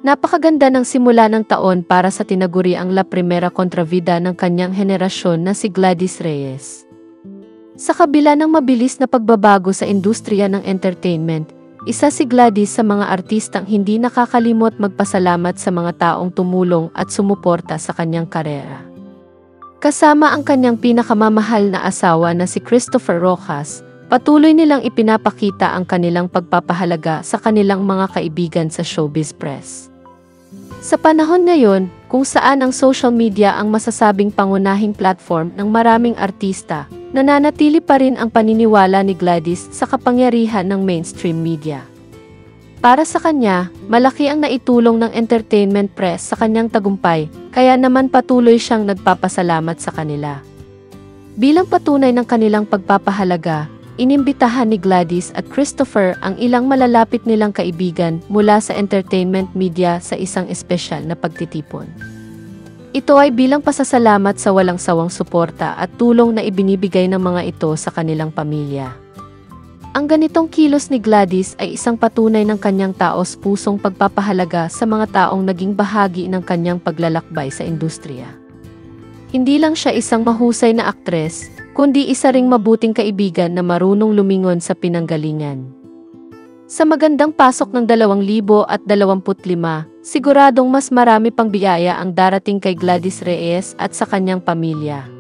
Napakaganda ng simula ng taon para sa tinaguriang La Primera Contravida ng kanyang henerasyon na si Gladys Reyes. Sa kabila ng mabilis na pagbabago sa industriya ng entertainment, isa si Gladys sa mga artistang hindi nakakalimot magpasalamat sa mga taong tumulong at sumuporta sa kanyang karera. Kasama ang kanyang pinakamamahal na asawa na si Christopher Rojas, patuloy nilang ipinapakita ang kanilang pagpapahalaga sa kanilang mga kaibigan sa showbiz press. Sa panahon ngayon, kung saan ang social media ang masasabing pangunahing platform ng maraming artista, nananatili pa rin ang paniniwala ni Gladys sa kapangyarihan ng mainstream media. Para sa kanya, malaki ang naitulong ng entertainment press sa kanyang tagumpay, kaya naman patuloy siyang nagpapasalamat sa kanila. Bilang patunay ng kanilang pagpapahalaga, inimbitahan ni Gladys at Christopher ang ilang malalapit nilang kaibigan mula sa entertainment media sa isang espesyal na pagtitipon. Ito ay bilang pasasalamat sa walang sawang suporta at tulong na ibinibigay ng mga ito sa kanilang pamilya. Ang ganitong kilos ni Gladys ay isang patunay ng kanyang taos-pusong pagpapahalaga sa mga taong naging bahagi ng kanyang paglalakbay sa industriya. Hindi lang siya isang mahusay na aktres, kundi isa ring mabuting kaibigan na marunong lumingon sa pinanggalingan. Sa magandang pasok ng 2025, siguradong mas marami pang biyaya ang darating kay Gladys Reyes at sa kanyang pamilya.